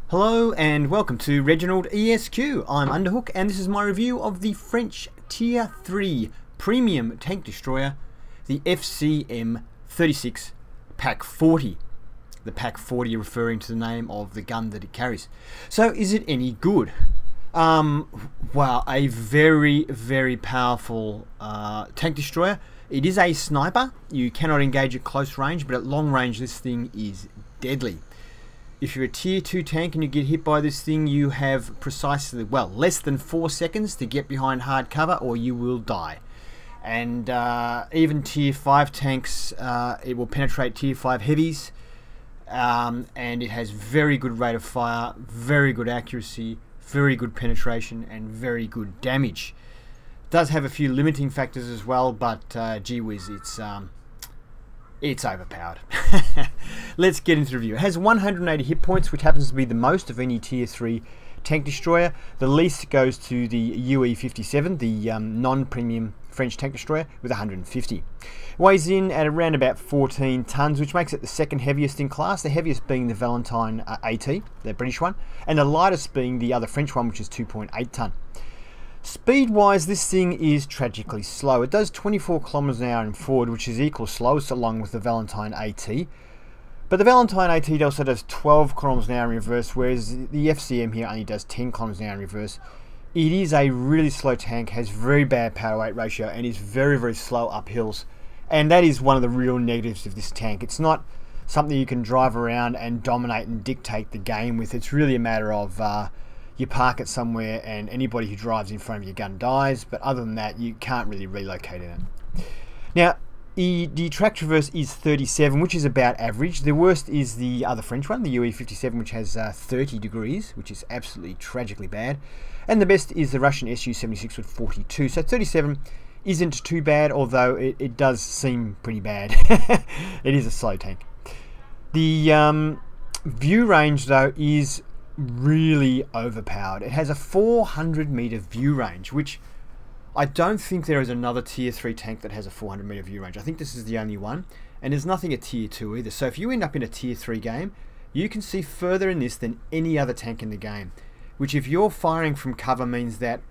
Hello and welcome to ReginaldESQ. I'm Underhook and this is my review of the French Tier 3 Premium Tank Destroyer, the FCM 36 Pack 40. The Pack 40 referring to the name of the gun that it carries. So is it any good? Wow, a very powerful tank destroyer. It is a sniper. You cannot engage at close range, but at long range this thing is deadly. If you're a tier 2 tank and you get hit by this thing, you have precisely, well, less than 4 seconds to get behind hard cover or you will die. And even tier 5 tanks, it will penetrate tier 5 heavies, and it has very good rate of fire, very good accuracy, very good penetration, and very good damage. It does have a few limiting factors as well, but gee whiz, it's overpowered. Let's get into the review. It has 180 hit points, which happens to be the most of any tier 3 tank destroyer. The least goes to the UE-57, the non-premium French tank destroyer, with 150. Weighs in at around about 14 tons, which makes it the second heaviest in class, the heaviest being the Valentine AT, the British one, and the lightest being the other French one, which is 2.8 ton. Speed-wise, this thing is tragically slow. It does 24 kilometers an hour in forward, which is equal slowest along with the Valentine AT. But the Valentine AT also does 12 kilometers an hour in reverse, whereas the FCM here only does 10 kilometers an hour in reverse. It is a really slow tank, has very bad power-weight ratio, and is very slow up hills. And that is one of the real negatives of this tank. It's not something you can drive around and dominate and dictate the game with. It's really a matter of you park it somewhere and anybody who drives in front of your gun dies, but other than that you can't really relocate in it. Now the track traverse is 37, which is about average. The worst is the other French one, the UE-57, which has 30 degrees, which is absolutely tragically bad, and the best is the Russian Su-76 with 42. So 37 isn't too bad, although it does seem pretty bad. It is a slow tank. The view range though is really overpowered. It has a 400 meter view range, which I don't think there is another tier 3 tank that has a 400 meter view range. I think this is the only one, and there's nothing at tier 2 either. So if you end up in a tier 3 game, you can see further in this than any other tank in the game, which if you're firing from cover means that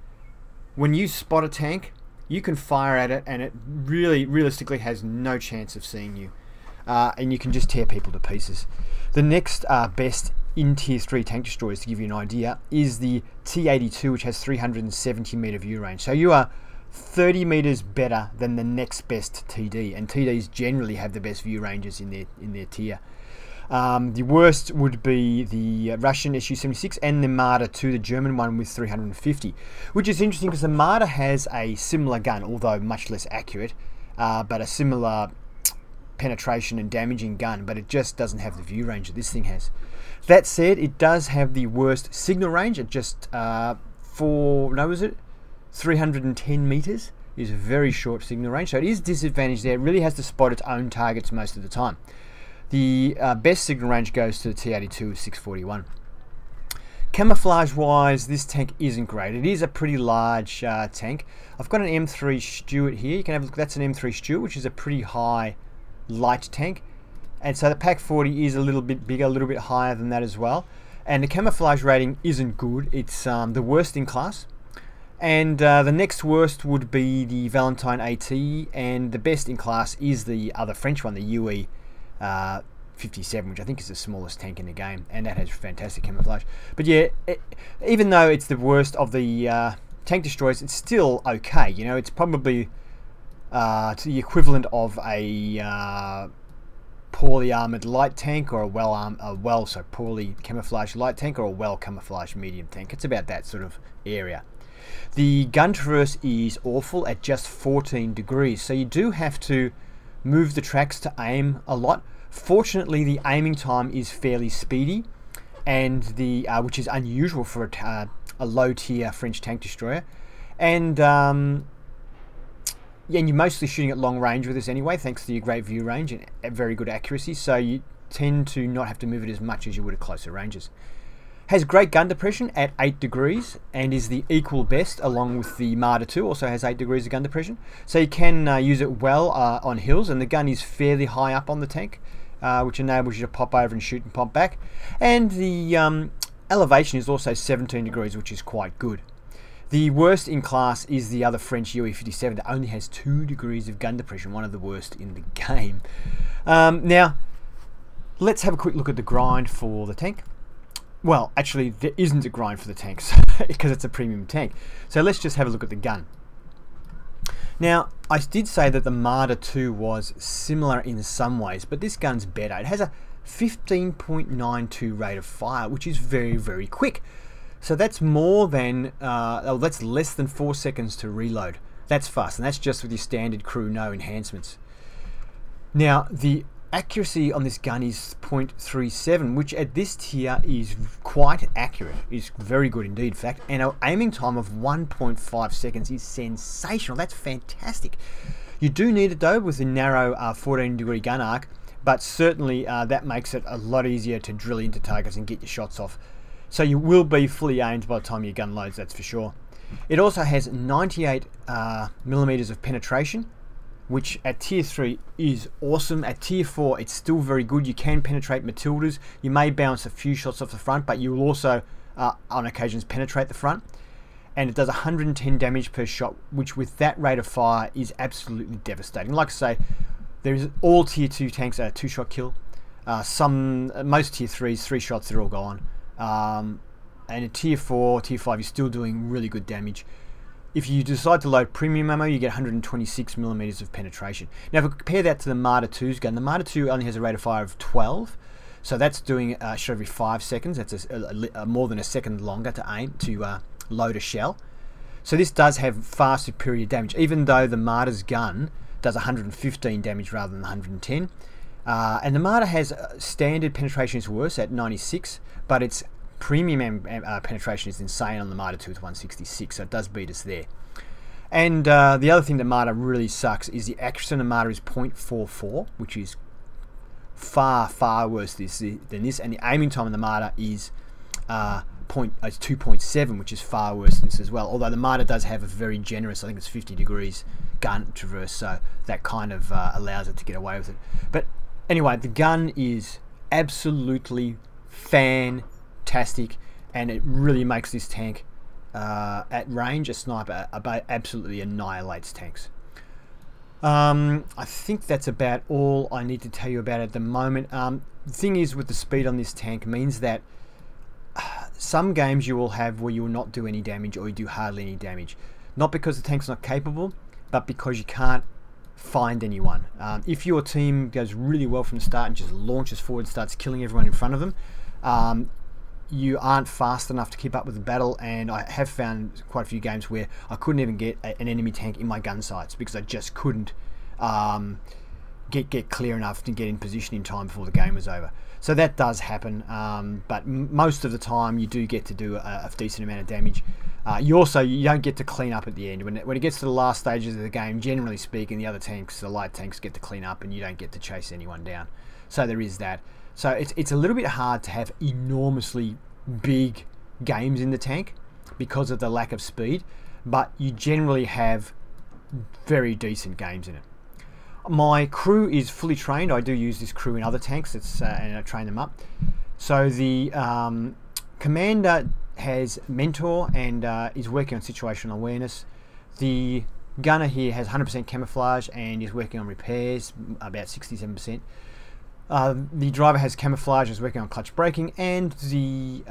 when you spot a tank, you can fire at it and it realistically has no chance of seeing you, and you can just tear people to pieces. The next best in tier 3 tank destroyers, to give you an idea, is the T-82, which has 370 meter view range. So you are 30 meters better than the next best TD, and TDs generally have the best view ranges in their tier. The worst would be the Russian Su-76 and the Marder 2, the German one, with 350, which is interesting because the Marder has a similar gun, although much less accurate, but a similar penetration and damaging gun, but it just doesn't have the view range that this thing has. That said, it does have the worst signal range at just 310 meters. Is a very short signal range, so it is disadvantaged there. It really has to spot its own targets most of the time. The best signal range goes to the T-82 with 641. Camouflage wise, this tank isn't great. It is a pretty large tank. I've got an M3 Stuart here. You can have a look. That's an M3 Stuart, which is a pretty high light tank, and so the Pack 40 is a little bit bigger, a little bit higher than that as well, and the camouflage rating isn't good. It's the worst in class, and the next worst would be the Valentine AT, and the best in class is the other French one, the UE-57, which I think is the smallest tank in the game, and that has fantastic camouflage. But yeah, even though it's the worst of the tank destroyers, it's still okay. You know, it's probably to the equivalent of a poorly armored light tank, or a poorly camouflaged light tank, or a well camouflaged medium tank. It's about that sort of area. The gun traverse is awful at just 14 degrees, so you do have to move the tracks to aim a lot. Fortunately, the aiming time is fairly speedy, and which is unusual for a low tier French tank destroyer, and yeah, and you're mostly shooting at long range with this anyway, thanks to your great view range and very good accuracy, so you tend to not have to move it as much as you would at closer ranges. Has great gun depression at 8 degrees and is the equal best, along with the Marder 2, also has 8 degrees of gun depression. So you can use it well on hills, and the gun is fairly high up on the tank, which enables you to pop over and shoot and pop back. And the elevation is also 17 degrees, which is quite good. The worst in class is the other French UE-57 that only has 2 degrees of gun depression, one of the worst in the game. Now, let's have a quick look at the grind for the tank. Well, actually, there isn't a grind for the tanks because it's a premium tank. So let's just have a look at the gun. Now, I did say that the Marder 2 was similar in some ways, but this gun's better. It has a 15.92 rate of fire, which is very, very quick. So that's more than, that's less than 4 seconds to reload. That's fast, and that's just with your standard crew, no enhancements. Now, the accuracy on this gun is 0.37, which at this tier is quite accurate. It's very good indeed, in fact. And our aiming time of 1.5 seconds is sensational. That's fantastic. You do need it though with the narrow 14-degree gun arc, but certainly that makes it a lot easier to drill into targets and get your shots off. So you will be fully aimed by the time your gun loads, that's for sure. It also has 98 millimeters of penetration, which at tier 3 is awesome. At tier 4 it's still very good. You can penetrate Matildas. You may bounce a few shots off the front, but you will also on occasions penetrate the front. And it does 110 damage per shot, which with that rate of fire is absolutely devastating. Like I say, there's all tier 2 tanks are a 2-shot kill. Most tier 3s, 3 shots, they're all gone. And at tier 4, tier 5, you're still doing really good damage. If you decide to load premium ammo, you get 126 millimeters of penetration. Now, if we compare that to the Marder 2's gun, the Marder 2 only has a rate of fire of 12, so that's doing a shot every 5 seconds. That's more than a second longer to aim to load a shell. So this does have far superior damage, even though the Marder's gun does 115 damage rather than 110. And the Marder has standard penetration is worse at 96, but its premium penetration is insane on the Marder 2 with 166, so it does beat us there. And the other thing that Marder really sucks is the accuracy on the Marder is 0.44, which is far, far worse than this, and the aiming time on the Marder is 2.7, which is far worse than this as well. Although the Marder does have a very generous, I think it's 50 degrees gun traverse, so that kind of allows it to get away with it. But anyway, the gun is absolutely fantastic, and it really makes this tank at range, a sniper absolutely annihilates tanks. I think that's about all I need to tell you about it at the moment. The thing is, with the speed on this tank means that some games you will have where you will not do any damage, or you do hardly any damage. Not because the tank's not capable, but because you can't find anyone. If your team goes really well from the start and just launches forward and starts killing everyone in front of them, you aren't fast enough to keep up with the battle, and I have found quite a few games where I couldn't even get an enemy tank in my gun sights because I just couldn't get clear enough to get in position in time before the game was over. So that does happen, but most of the time you do get to do a decent amount of damage. You don't get to clean up at the end. When it gets to the last stages of the game, generally speaking, the other tanks, the light tanks, get to clean up, and you don't get to chase anyone down. So there is that. So it's a little bit hard to have enormously big games in the tank because of the lack of speed, but you generally have very decent games in it. My crew is fully trained. I do use this crew in other tanks, and I train them up. So the commander has mentor and is working on situational awareness. The gunner here has 100% camouflage and is working on repairs, about 67%. The driver has camouflage and is working on clutch braking, and the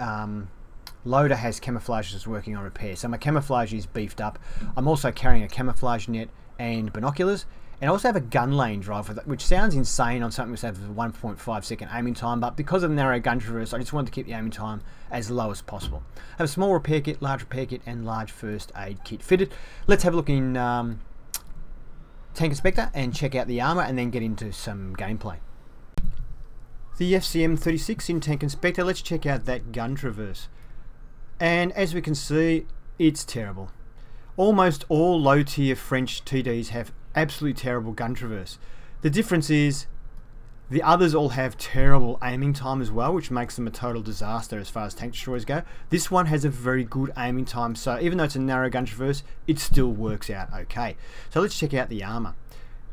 loader has camouflage and is working on repair. So my camouflage is beefed up. I'm also carrying a camouflage net and binoculars, and I also have a gun lane driver, which sounds insane on something which has a 1.5 second aiming time, but because of the narrow gun traverse, I just wanted to keep the aiming time as low as possible. I have a small repair kit, large repair kit, and large first aid kit fitted. Let's have a look in Tank Inspector and check out the armor, and then get into some gameplay. The FCM 36 in Tank Inspector, let's check out that gun traverse. And as we can see, it's terrible. Almost all low tier French TDs have absolutely terrible gun traverse. The difference is the others all have terrible aiming time as well, which makes them a total disaster as far as tank destroyers go. This one has a very good aiming time, so even though it's a narrow gun traverse, it still works out okay. So let's check out the armor.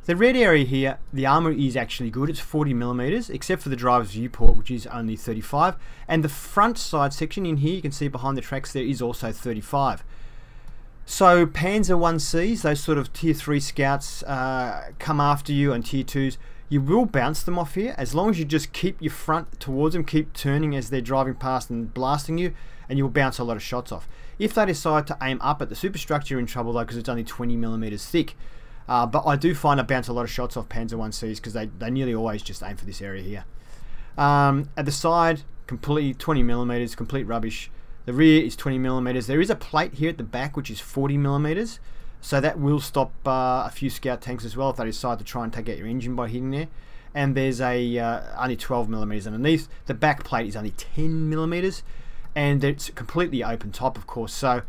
The red area here, the armor is actually good. It's 40mm, except for the driver's viewport, which is only 35. And the front side section in here, you can see behind the tracks there, is also 35. So Panzer 1Cs, those sort of tier 3 scouts come after you, and tier 2s, you will bounce them off here, as long as you just keep your front towards them, keep turning as they're driving past and blasting you, and you'll bounce a lot of shots off. If they decide to aim up at the superstructure, you're in trouble though, because it's only 20mm thick. But I do find I bounce a lot of shots off Panzer 1Cs because they nearly always just aim for this area here. At the side, completely 20mm, complete rubbish. The rear is 20mm. There is a plate here at the back which is 40mm, so that will stop a few scout tanks as well if they decide to try and take out your engine by hitting there. And there's a only 12mm underneath. The back plate is only 10mm, and it's completely open top, of course. So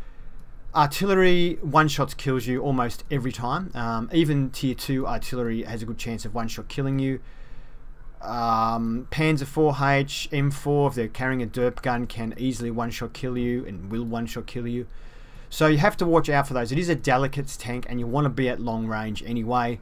artillery one-shots kills you almost every time. Even tier 2 artillery has a good chance of one-shot killing you. Panzer 4H, M4, if they're carrying a derp gun, can easily one-shot kill you and will one-shot kill you. So you have to watch out for those. It is a delicate tank and you want to be at long range anyway.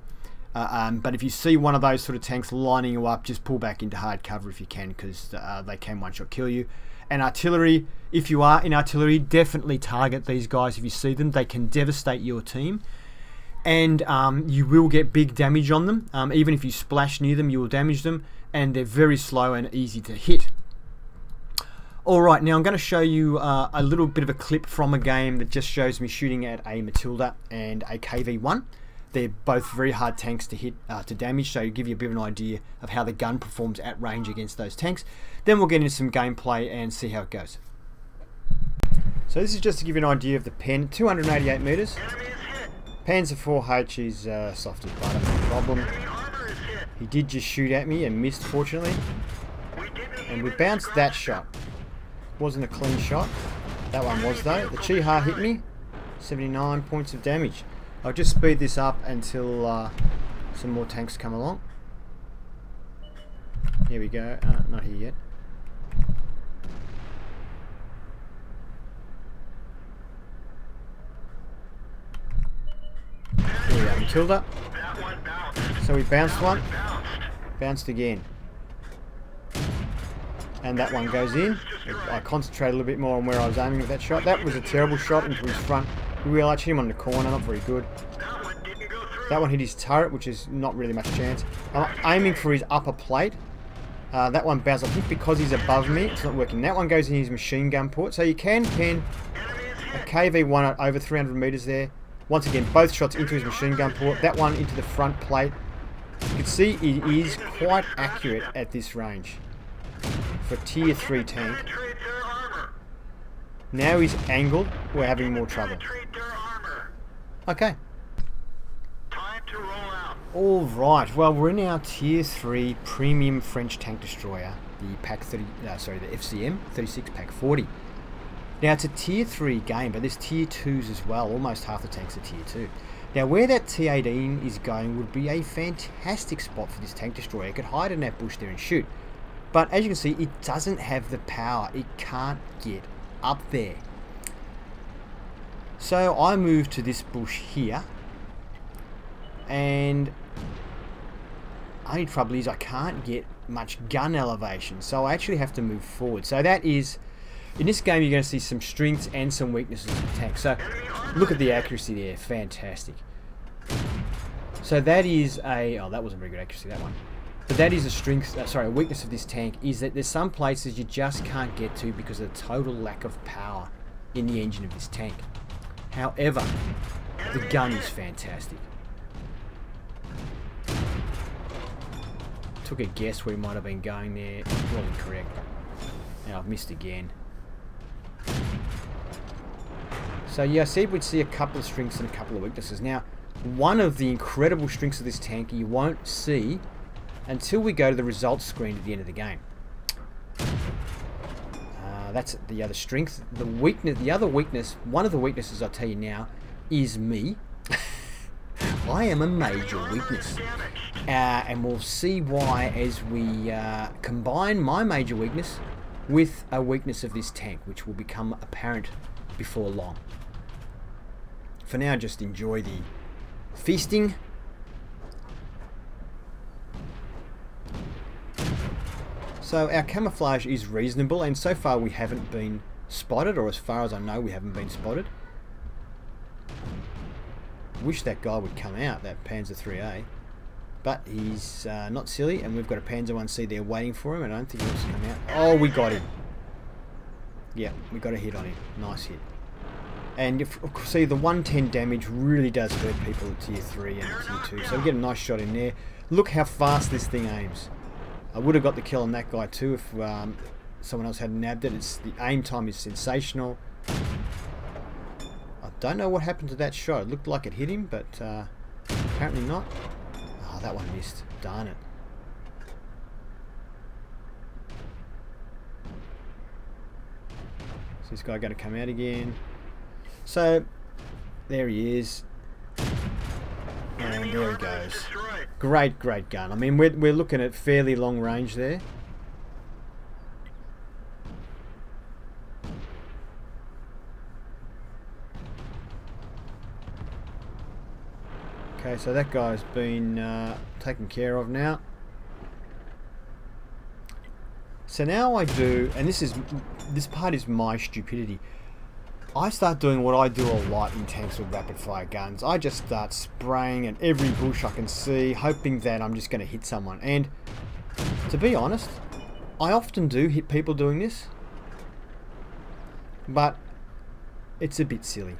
But if you see one of those sort of tanks lining you up, just pull back into hard cover if you can, because they can one-shot kill you. And artillery, if you are in artillery, definitely target these guys if you see them. They can devastate your team, and you will get big damage on them. Even if you splash near them, you will damage them, and they're very slow and easy to hit. Alright, now I'm going to show you a little bit of a clip from a game that just shows me shooting at a Matilda and a KV-1. They're both very hard tanks to hit, to damage, so to give you a bit of an idea of how the gun performs at range against those tanks. Then we'll get into some gameplay and see how it goes. So this is just to give you an idea of the pen. 288 meters. Panzer 4H is soft as butter, no problem. He did just shoot at me and missed, fortunately. And we bounced that shot. Wasn't a clean shot. That one was though. The Chiha hit me. 79 points of damage. I'll just speed this up until some more tanks come along. Here we go. Not here yet. Here we go, Matilda. So we bounced one, bounced again. And that one goes in. I concentrate a little bit more on where I was aiming with that shot. That was a terrible shot into his front. We realised hit him on the corner, not very good. That one hit his turret, which is not really much chance. I'm aiming for his upper plate. That one bounced. I think because he's above me, it's not working. That one goes in his machine gun port. So you can pen a KV-1 at over 300 meters there. Once again, both shots into his machine gun port. That one into the front plate. You can see it is quite accurate at this range for tier 3 tank. Now he's angled, we're having more trouble. Okay. Alright, well we're in our tier 3 premium French tank destroyer, the FCM 36 Pack 40. Now it's a tier 3 game, but there's tier 2s as well. Almost half the tanks are tier 2. Now where that T18 is going would be a fantastic spot for this tank destroyer. It could hide in that bush there and shoot. But as you can see, it doesn't have the power. It can't get up there. So I move to this bush here, and only trouble is I can't get much gun elevation, so I actually have to move forward. So that is, in this game you're going to see some strengths and some weaknesses of the tank. So look at the accuracy there, fantastic. So that is a, oh that wasn't very good accuracy, that one. But that is a strength, a weakness of this tank, is that there's some places you just can't get to because of the total lack of power in the engine of this tank. However, the gun is fantastic. Took a guess where he might have been going there, it wasn't correct. Now I've missed again. So yeah, I said we'd see a couple of strengths and a couple of weaknesses. Now, one of the incredible strengths of this tank you won't see until we go to the results screen at the end of the game. That's the other strength. The weakness, the other weakness, one of the weaknesses I'll tell you now, is me. I am a major weakness. And we'll see why as we combine my major weakness with a weakness of this tank, which will become apparent before long. For now, just enjoy the feasting So our camouflage is reasonable, and so far we haven't been spotted, or as far as I know we haven't been spotted. Wish that guy would come out, that Panzer 3A. But he's not silly, and we've got a Panzer 1C there waiting for him, and I don't think he wants to come out. Oh, we got him. Yeah, we got a hit on him. Nice hit. And if, see, the 110 damage really does hurt people at tier 3 and tier 2, so we get a nice shot in there. Look how fast this thing aims. I would have got the kill on that guy too if someone else had nabbed it. The aim time is sensational. I don't know what happened to that shot. It looked like it hit him, but apparently not. Oh, that one missed. Darn it. Is this guy going to come out again? So, there he is. And there he goes. Great, great gun. I mean, we're looking at fairly long range there. Okay, so that guy's been taken care of now. So now I do, and this part is my stupidity. I start doing what I do a lot in tanks with rapid fire guns. I just start spraying at every bush I can see, hoping that I'm just going to hit someone. And to be honest, I often do hit people doing this, but it's a bit silly.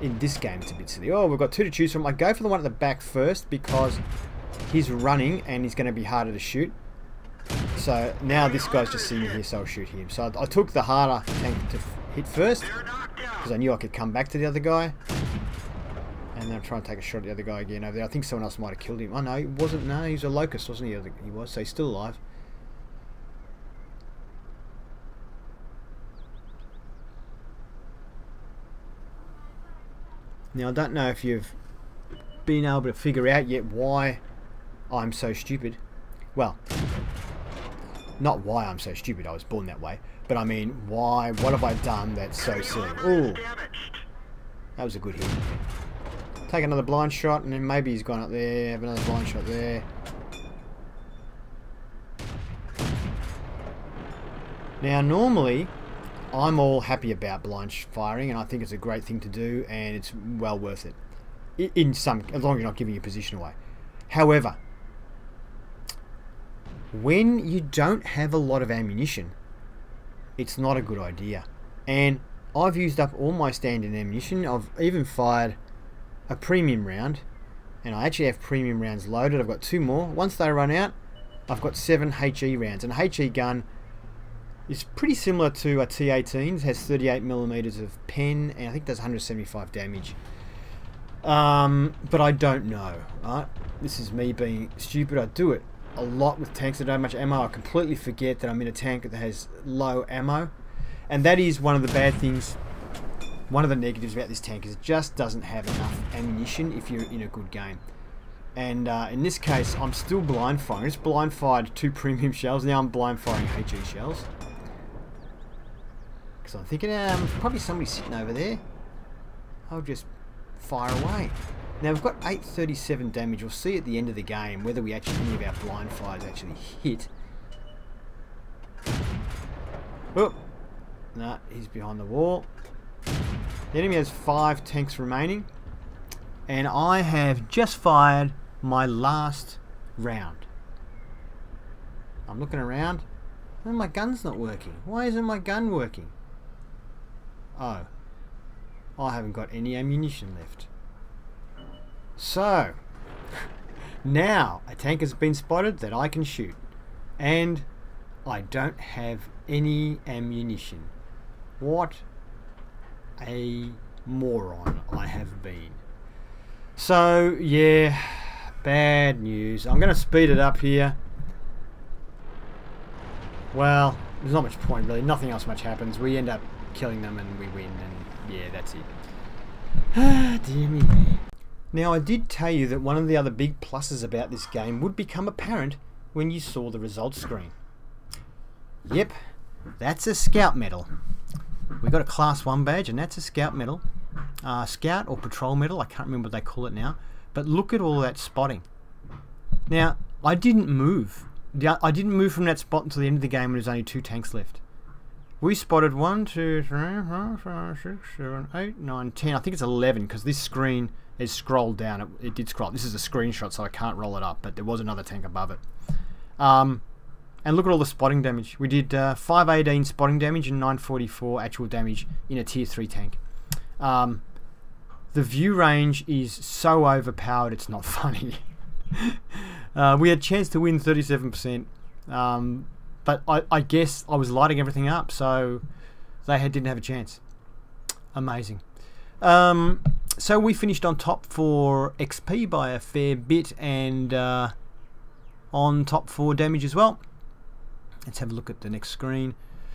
In this game it's a bit silly. Oh, we've got two to choose from. I go for the one at the back first because he's running and he's going to be harder to shoot. So now this guy's just sitting here, so I'll shoot him. So I took the harder tank to hit first because I knew I could come back to the other guy. And then I'm trying to take a shot at the other guy again over there. I think someone else might have killed him. Oh no, he wasn't. No, he was a locust, wasn't he? He was, so he's still alive. Now I don't know if you've been able to figure out yet why I'm so stupid. Well, not why I'm so stupid, I was born that way, but I mean why, what have I done that's so silly? Ooh, that was a good hit. Take another blind shot and then maybe he's gone up there, have another blind shot there. Now normally I'm all happy about blind firing and I think it's a great thing to do and it's well worth it. In some, as long as you're not giving your position away. However, when you don't have a lot of ammunition, it's not a good idea. And I've used up all my standard ammunition. I've even fired a premium round, and I actually have premium rounds loaded. I've got 2 more. Once they run out, I've got 7 HE rounds. And a HE gun is pretty similar to a T18. It has 38mm of pen, and I think does 175 damage. But I don't know. Right? This is me being stupid. I do it a lot with tanks that don't have much ammo. I completely forget that I'm in a tank that has low ammo, and that is one of the bad things. One of the negatives about this tank is it just doesn't have enough ammunition if you're in a good game. And in this case, I'm still blind firing. I just blind fired 2 premium shells. Now I'm blind firing HE shells because I'm thinking probably somebody sitting over there. I'll just fire away. Now we've got 837 damage. We'll see at the end of the game whether we actually, any of our blind fires actually hit. Oh, no, he's behind the wall. The enemy has 5 tanks remaining, and I have just fired my last round. I'm looking around, and my gun's not working. Why isn't my gun working? Oh, I haven't got any ammunition left. So, now a tank has been spotted that I can shoot, and I don't have any ammunition. What a moron I have been. So, yeah, bad news. I'm going to speed it up here. Well, there's not much point really. Nothing else much happens. We end up killing them and we win, and yeah, that's it. Ah, dear me. Now, I did tell you that one of the other big pluses about this game would become apparent when you saw the results screen. Yep, that's a scout medal. We got a class 1 badge, and that's a scout medal. Scout or patrol medal, I can't remember what they call it now. But look at all that spotting. Now, I didn't move I didn't move from that spot until the end of the game when there was only 2 tanks left. We spotted 1, 2, 3, 4, 5, 6, 7, 8, 9, 10. I think it's 11 because this screen is scrolled down. It did scroll. This is a screenshot, so I can't roll it up, but there was another tank above it. And look at all the spotting damage. We did 518 spotting damage and 944 actual damage in a tier 3 tank. The view range is so overpowered it's not funny. We had a chance to win 37%, but I guess I was lighting everything up, so they didn't have a chance. Amazing. So we finished on top for XP by a fair bit, and on top for damage as well. Let's have a look at the next screen.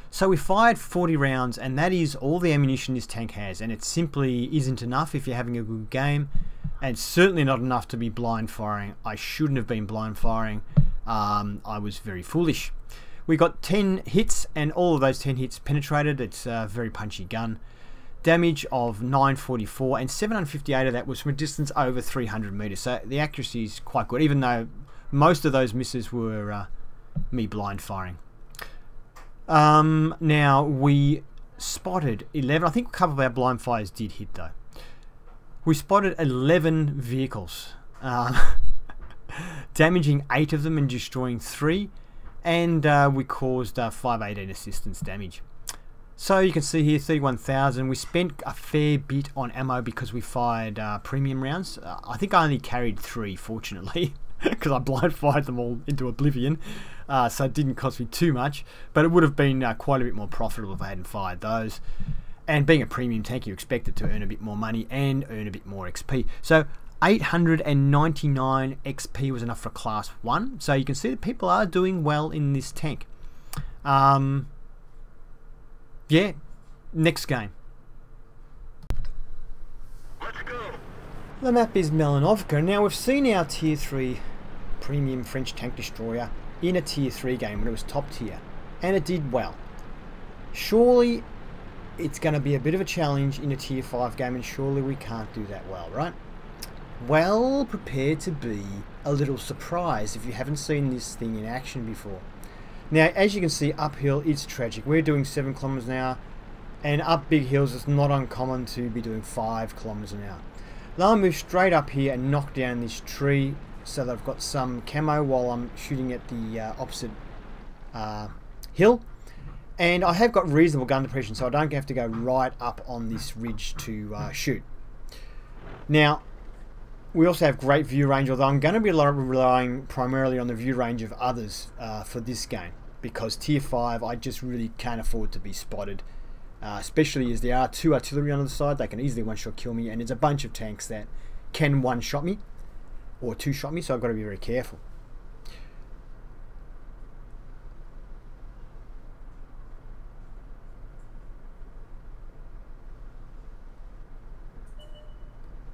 So we fired 40 rounds, and that is all the ammunition this tank has, and it simply isn't enough if you're having a good game, and certainly not enough to be blind firing. I shouldn't have been blind firing. I was very foolish. We got 10 hits, and all of those 10 hits penetrated. It's a very punchy gun. Damage of 944, and 758 of that was from a distance over 300 meters. So the accuracy is quite good, even though most of those misses were me blind firing. Now we spotted 11. I think a couple of our blind fires did hit though. We spotted 11 vehicles, damaging 8 of them and destroying 3, and we caused 518 assistance damage. So you can see here 31,000. We spent a fair bit on ammo because we fired premium rounds. I think I only carried 3, fortunately, because I blind fired them all into oblivion. So it didn't cost me too much, but it would have been quite a bit more profitable if I hadn't fired those. And being a premium tank, you expect it to earn a bit more money and earn a bit more XP. So 899 XP was enough for class 1. So you can see that people are doing well in this tank. Yeah, next game. Let's go. The map is Melanovka. Now we've seen our tier 3 premium French tank destroyer in a tier 3 game when it was top tier, and it did well. Surely it's going to be a bit of a challenge in a tier 5 game, and surely we can't do that well, right? Well, prepare to be a little surprised if you haven't seen this thing in action before. Now, as you can see, uphill it's tragic. We're doing 7 kilometers an hour, and up big hills it's not uncommon to be doing 5 kilometers an hour. Now I'll move straight up here and knock down this tree so that I've got some camo while I'm shooting at the opposite hill. And I have got reasonable gun depression, so I don't have to go right up on this ridge to shoot. Now, we also have great view range, although I'm going to be relying primarily on the view range of others for this game, because tier 5 I just really can't afford to be spotted, especially as there are 2 artillery on the side. They can easily one-shot kill me, and there's a bunch of tanks that can one-shot me or 2-shot me, so I've got to be very careful.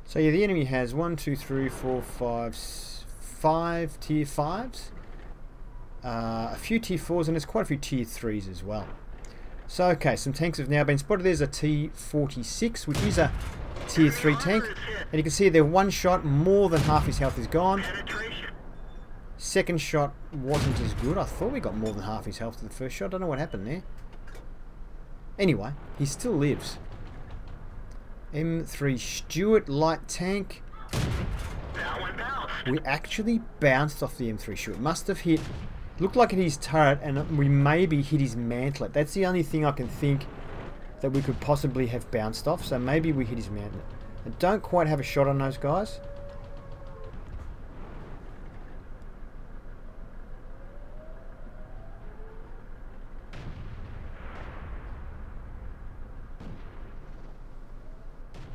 So yeah, the enemy has 1, 2, 3, 4, 5 tier 5s, a few tier 4s, and there's quite a few tier 3s as well. So okay, some tanks have now been spotted. There's a T-46, which is a tier 3 tank, and you can see there one shot, more than half his health is gone. Second shot wasn't as good. I thought we got more than half his health to the first shot. I don't know what happened there. Anyway, he still lives. M3 Stuart light tank. We actually bounced off the M3 Stuart. Must have hit, looked like it hit his turret, and we maybe hit his mantlet. That's the only thing I can think that we could possibly have bounced off. So maybe we hit his mantlet. I don't quite have a shot on those guys.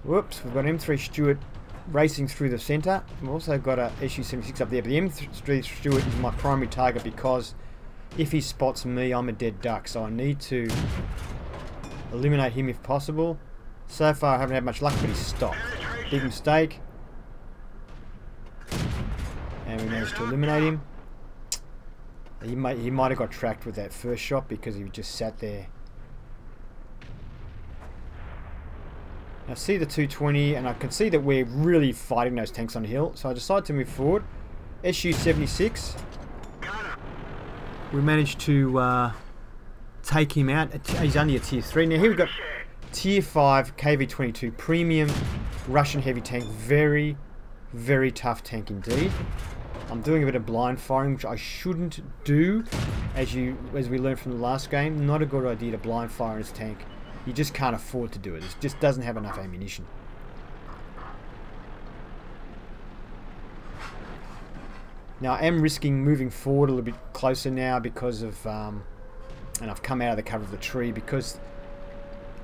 Whoops, we've got M3 Stuart racing through the centre. We've also got a SU-76 up there, but the M3 Stuart is my primary target because if he spots me, I'm a dead duck, so I need to eliminate him if possible. So far I haven't had much luck, but he's stopped. Big mistake. And we managed to eliminate him. He might have got tracked with that first shot because he just sat there. I see the 220, and I can see that we're really fighting those tanks on the hill, so I decided to move forward. SU-76. we managed to take him out. He's only a tier 3. Now here we've got tier 5 KV-22 premium Russian heavy tank. Very, very tough tank indeed. I'm doing a bit of blind firing, which I shouldn't do, as we learned from the last game. Not a good idea to blind fire his tank. You just can't afford to do it. It just doesn't have enough ammunition. Now I am risking moving forward a little bit closer now because of, and I've come out of the cover of the tree because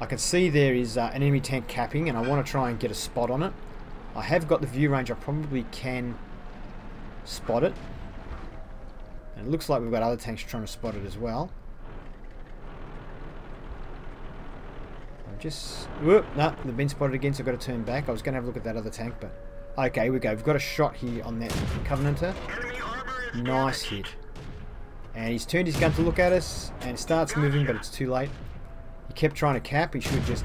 I can see there is an enemy tank capping, and I want to try and get a spot on it. I have got the view range. I probably can spot it, and it looks like we've got other tanks trying to spot it as well. Whoop, no, they've been spotted again, so I've got to turn back. I was going to have a look at that other tank, but okay, here we go. We've got a shot here on that Covenanter. Nice hit, and he's turned his gun to look at us and starts moving, but it's too late. He kept trying to cap. He should have just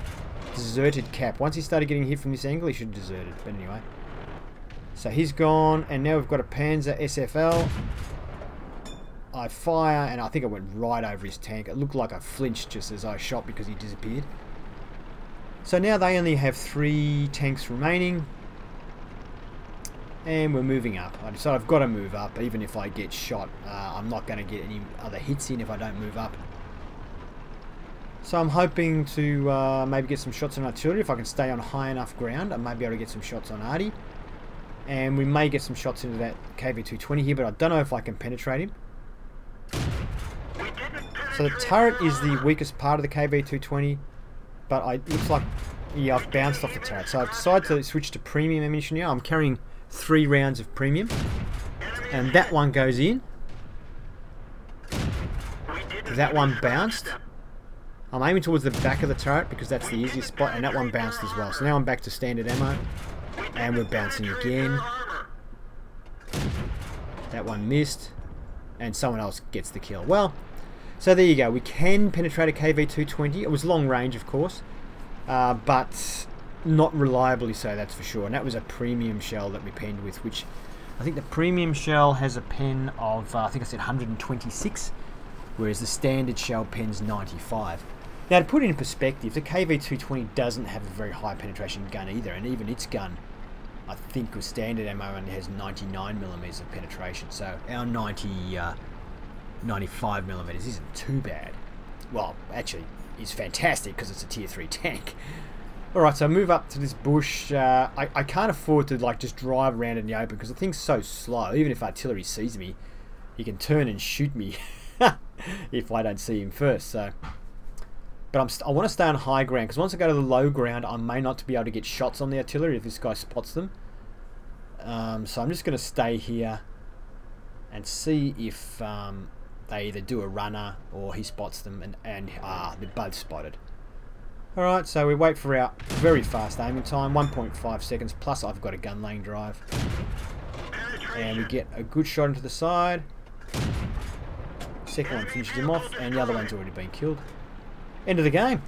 deserted cap. Once he started getting hit from this angle, he should have deserted, but anyway. So he's gone, and now we've got a Panzer SFL. I fire, and I think I went right over his tank. It looked like I flinched just as I shot because he disappeared. So now they only have 3 tanks remaining, and we're moving up. I decided I've got to move up, even if I get shot. I'm not going to get any other hits in if I don't move up. So I'm hoping to maybe get some shots on artillery if I can stay on high enough ground. I may be able to get some shots on arty. And we may get some shots into that KV-220 here, but I don't know if I can penetrate him. So the turret is the weakest part of the KV-220, but it looks like, yeah, I've bounced off the turret. So I've decided to switch to premium ammunition now. I'm carrying 3 rounds of premium, and that one goes in. That one bounced. I'm aiming towards the back of the turret because that's the easiest spot, and that one bounced as well. So now I'm back to standard ammo. And we're bouncing again. That one missed. And someone else gets the kill. Well, so there you go. We can penetrate a KV-220. It was long range, of course. But not reliably so, that's for sure. And that was a premium shell that we penned with, which I think the premium shell has a pen of, I think I said 126. Whereas the standard shell pen's 95. Now, to put it in perspective, the KV-220 doesn't have a very high penetration gun either. And even its gun, I think with standard ammo, only has 99mm of penetration, so our 95mm isn't too bad. Well, actually, it's fantastic because it's a tier 3 tank. Alright, so I move up to this bush. I can't afford to like just drive around in the open because the thing's so slow. Even if artillery sees me, he can turn and shoot me if I don't see him first. So, but I want to stay on high ground because once I go to the low ground, I may not be able to get shots on the artillery if this guy spots them. So I'm just going to stay here and see if they either do a runner or he spots them, and they're both spotted. Alright, so we wait for our very fast aiming time, 1.5 seconds, plus I've got a gun lane drive. And we get a good shot into the side. Second one finishes him off, and the other one's already been killed. End of the game.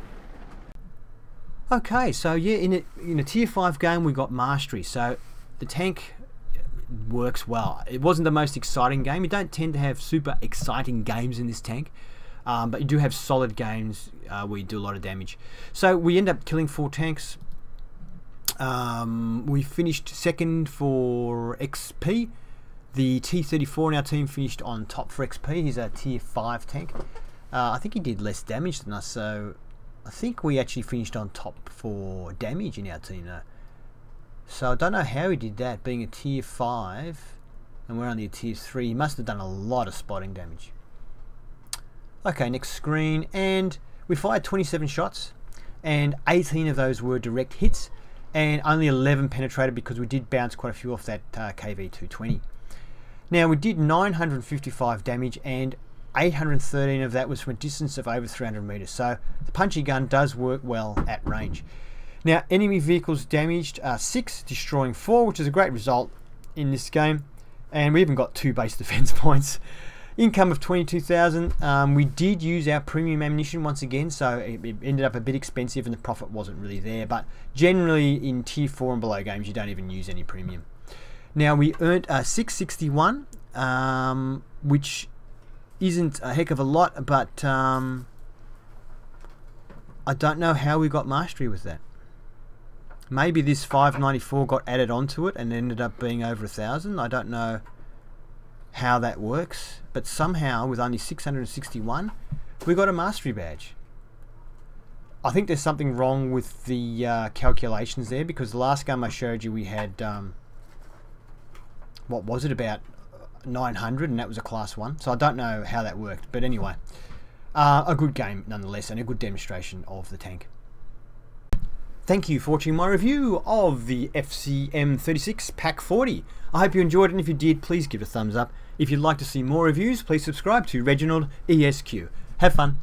Okay, so yeah, in a tier 5 game we got mastery, so the tank works well. It wasn't the most exciting game. You don't tend to have super exciting games in this tank, but you do have solid games where you do a lot of damage. So we end up killing 4 tanks. We finished second for XP. The T-34 in our team finished on top for XP. He's a tier 5 tank. I think he did less damage than us, so I think we actually finished on top for damage in our team though. So I don't know how he did that, being a tier 5 and we're only a tier 3. He must have done a lot of spotting damage. Okay, next screen, and we fired 27 shots and 18 of those were direct hits and only 11 penetrated because we did bounce quite a few off that KV-220. Now we did 955 damage and 813 of that was from a distance of over 300 meters. So the punchy gun does work well at range. Now enemy vehicles damaged 6, destroying 4, which is a great result in this game. And we even got 2 base defense points. Income of 22,000. We did use our premium ammunition once again, so it ended up a bit expensive and the profit wasn't really there. But generally in tier 4 and below games you don't even use any premium. Now we earned 661, which isn't a heck of a lot, but I don't know how we got mastery with that. Maybe this 594 got added onto it and ended up being over 1,000. I don't know how that works, but somehow with only 661 we got a mastery badge. I think there's something wrong with the calculations there, because the last game I showed you we had what was it, about 900, and that was a class 1, so I don't know how that worked, but anyway, a good game nonetheless, and a good demonstration of the tank. Thank you for watching my review of the FCM 36 Pack 40. I hope you enjoyed it, and if you did, please give it a thumbs up. If you'd like to see more reviews, please subscribe to ReginaldESQ. Have fun.